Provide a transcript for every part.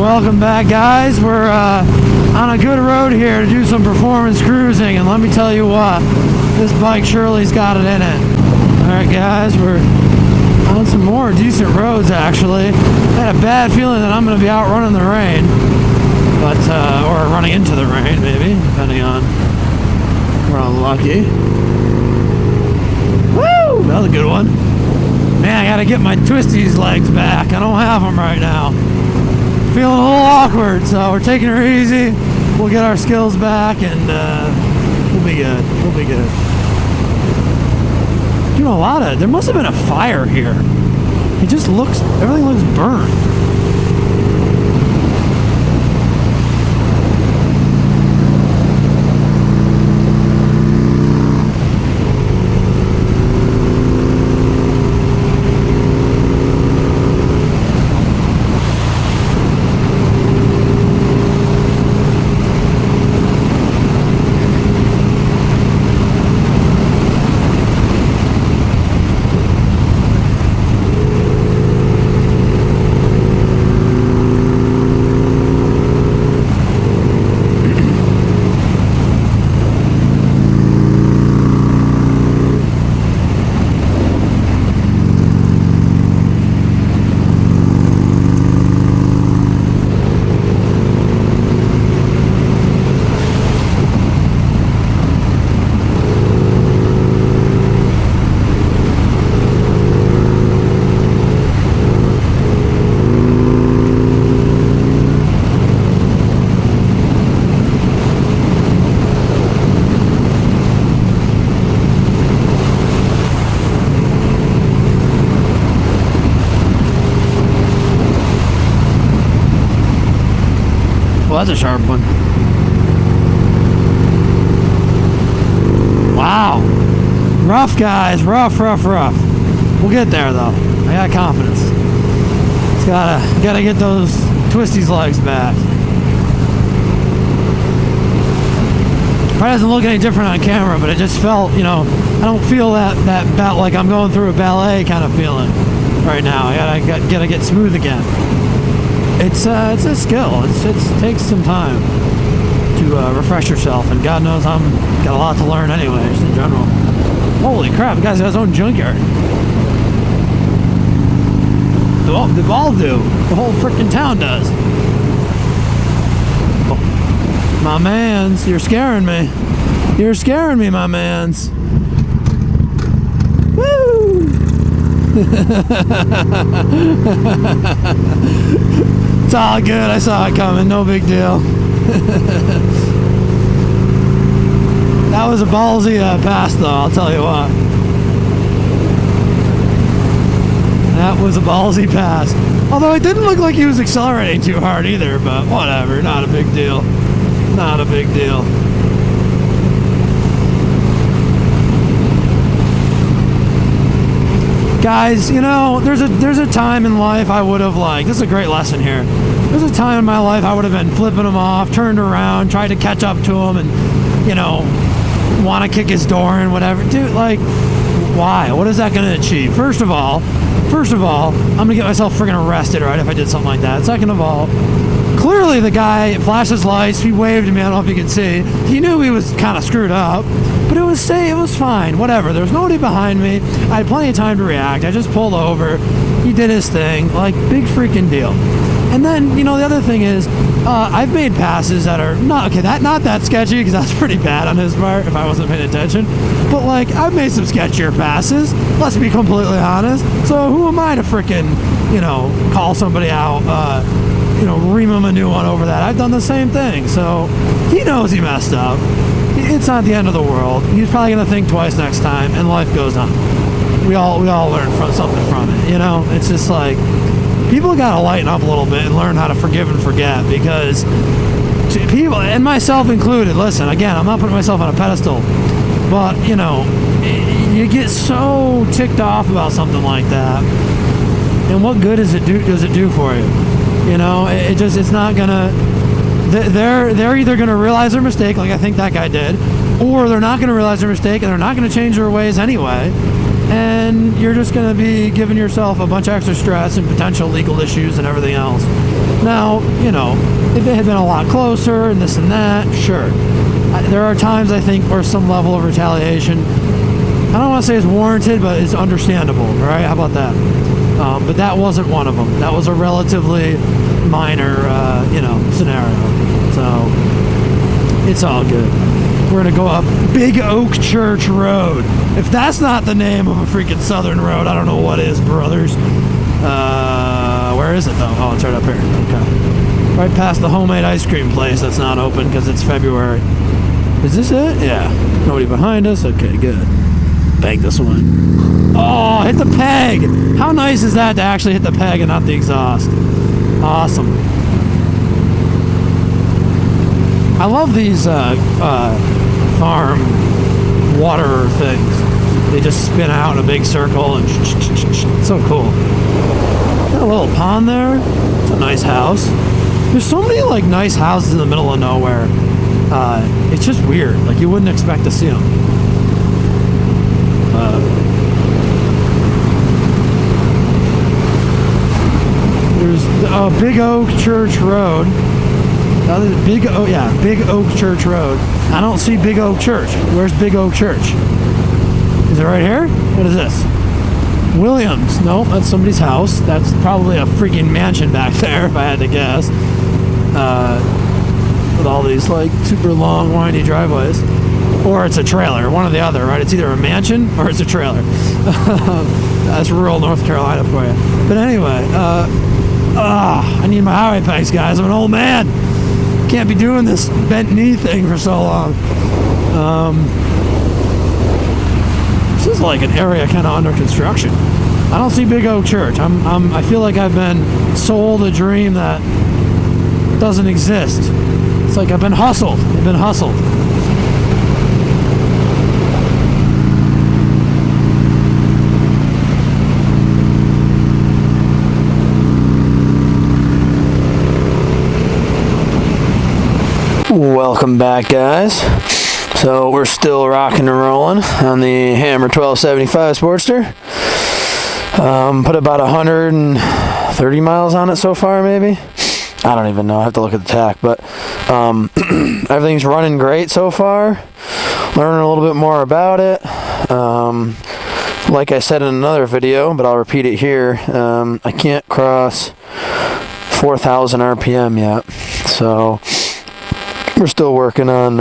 Welcome back, guys. We're on a good road here to do some performance cruising, and let me tell you what, this bike surely's got it in it. Alright guys, we're on some more decent roads actually. I had a bad feeling that I'm going to be out running the rain, but or running into the rain maybe, depending on where I'm lucky. Woo! That was a good one. Man, I gotta get my twisties legs back. I don't have them right now. Feeling a little awkward, so we're taking her easy. We'll get our skills back, and we'll be good. We'll be good. You know, there must have been a fire here. It just looks, everything looks burnt. Well, that's a sharp one. Wow. Rough, guys. Rough. We'll get there, though. I got confidence. It's gotta get those twisties legs back. Probably doesn't look any different on camera, but it just felt, you know, I don't feel that like I'm going through a ballet kind of feeling right now. I gotta get smooth again. It's a skill. It takes some time to refresh yourself, and God knows I'm got a lot to learn anyway, just in general. Holy crap, the guy's got his own junkyard. They all do. The whole frickin' town does. My mans, you're scaring me. You're scaring me, my mans. Woo! It's all good. I saw it coming. No big deal. That was a ballsy pass, though. I'll tell you what. That was a ballsy pass. Although it didn't look like he was accelerating too hard either, but whatever. Not a big deal. Not a big deal. Guys, you know, there's a time in life I would have this is a great lesson here. There's a time in my life I would have been flipping him off, turned around, tried to catch up to him, and, you know, want to kick his door in, whatever. Dude, why? What is that going to achieve? First of all, I'm going to get myself friggin' arrested, right, if I did something like that. Second of all, clearly the guy flashed his lights, he waved at me, I don't know if you can see. He knew he was kind of screwed up. But it was fine, whatever. There was nobody behind me. I had plenty of time to react. I just pulled over. He did his thing. Big freaking deal. And then, you know, the other thing is, I've made passes that are not that sketchy, because that's pretty bad on his part if I wasn't paying attention. But, I've made some sketchier passes, let's be completely honest. So who am I to freaking, you know, call somebody out, you know, ream him a new one over that? I've done the same thing. So he knows he messed up. It's not the end of the world. He's probably going to think twice next time, and life goes on. We all learn something from it, you know? It's just people got to lighten up a little bit and learn how to forgive and forget, because people, and myself included, listen, again, I'm not putting myself on a pedestal, but, you know, you get so ticked off about something like that, and what good does it do for you? You know, it's not going to... They're either going to realize their mistake, like I think that guy did, or they're not going to realize their mistake and they're not going to change their ways anyway. and you're just going to be giving yourself a bunch of extra stress and potential legal issues and everything else. Now, you know, if it had been a lot closer and this and that, sure. There are times, I think, where some level of retaliation, I don't want to say it's warranted, but it's understandable, right? How about that? But that wasn't one of them. That was a relatively minor, scenario. So it's all good. We're going to go up Big Oak Church Road. If that's not the name of a freaking southern road, I don't know what is, brothers. Where is it, though? Oh, it's right up here. Okay. Right past the homemade ice cream place that's not open because it's February. Is this it? Yeah. Nobody behind us? Okay, good. Bang this one. Oh, hit the peg! How nice is that to actually hit the peg and not the exhaust? Awesome. I love these farm water things. They just spin out in a big circle and it's so cool. Got a little pond there. It's a nice house. There's so many like nice houses in the middle of nowhere. It's just weird. Like you wouldn't expect to see them. There's Big Oak Church Road. Big Oak Church Road. I don't see Big Oak Church. Where's Big Oak Church? Is it right here? What is this? Williams. No, that's somebody's house. That's probably a freaking mansion back there, if I had to guess. With all these like super long, windy driveways. Or it's a trailer. One or the other, right? It's either a mansion or it's a trailer. That's rural North Carolina for you. But anyway, I need my highway pegs, guys. I'm an old man. Can't be doing this bent knee thing for so long. This is like an area kind of under construction. I don't see Big Oak Church. I feel like I've been sold a dream that doesn't exist. It's like I've been hustled. I've been hustled. Welcome back, guys. So we're still rocking and rolling on the Hammer 1275 Sportster. Put about 130 miles on it so far, maybe. I don't even know. I have to look at the tach, but everything's running great so far. Learning a little bit more about it. Like I said in another video, but I'll repeat it here. I can't cross 4,000 RPM yet, so we're still working on,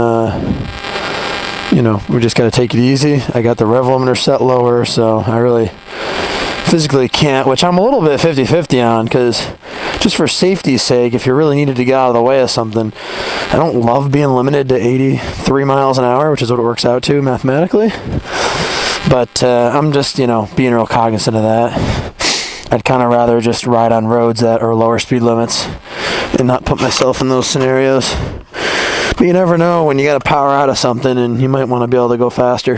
we just got to take it easy. I got the rev limiter set lower, so I really physically can't, which I'm a little bit 50-50 on, because just for safety's sake, if you really needed to get out of the way of something, I don't love being limited to 83 miles an hour, which is what it works out to mathematically. But I'm just, being real cognizant of that. I'd kind of rather just ride on roads that are lower speed limits and not put myself in those scenarios. But you never know when you got to power out of something, and you might want to be able to go faster.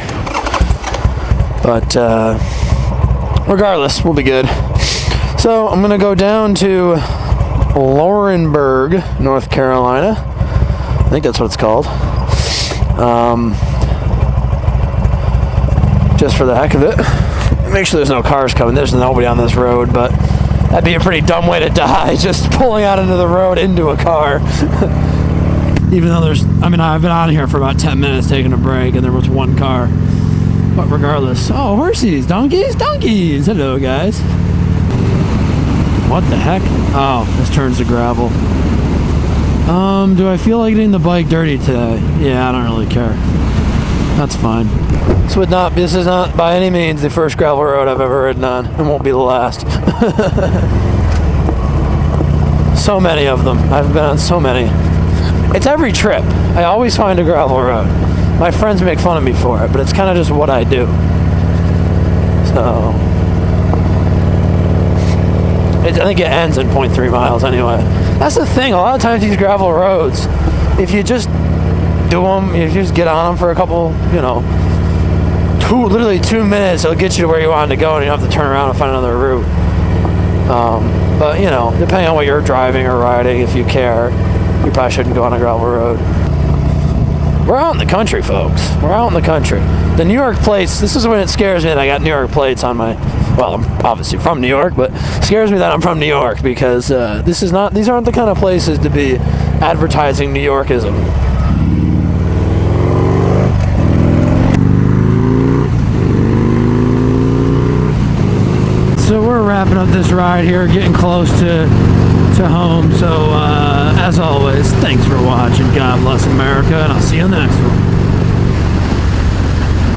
But regardless, we'll be good. So I'm going to go down to Laurinburg, North Carolina. I think that's what it's called. Just for the heck of it. Make sure there's no cars coming. There's nobody on this road, but that'd be a pretty dumb way to die, just pulling out into the road into a car. Even though I've been on here for about 10 minutes taking a break, and there was one car. But regardless. Oh, horsies, donkeys. Hello, guys. What the heck? Oh, this turns to gravel. Do I feel like getting the bike dirty today? Yeah, I don't really care. That's fine. This is not by any means the first gravel road I've ever ridden on. It won't be the last. So many of them. I've been on so many. It's every trip. I always find a gravel road. My friends make fun of me for it, but it's kind of just what I do. So I think it ends in 0.3 miles anyway. That's the thing. A lot of times these gravel roads, if you just do them, if you just get on them for a couple, literally 2 minutes, it'll get you to where you want to go, and you don't have to turn around and find another route. But depending on what you're driving or riding, if you care, you probably shouldn't go on a gravel road. We're out in the country, folks. We're out in the country. The New York plates, this is when it scares me that I got New York plates on my, well, I'm obviously from New York, but it scares me that I'm from New York because these aren't the kind of places to be advertising New Yorkism. So we're wrapping up this ride here, getting close to home. So as always, thanks for watching. God bless America, and I'll see you on the next one.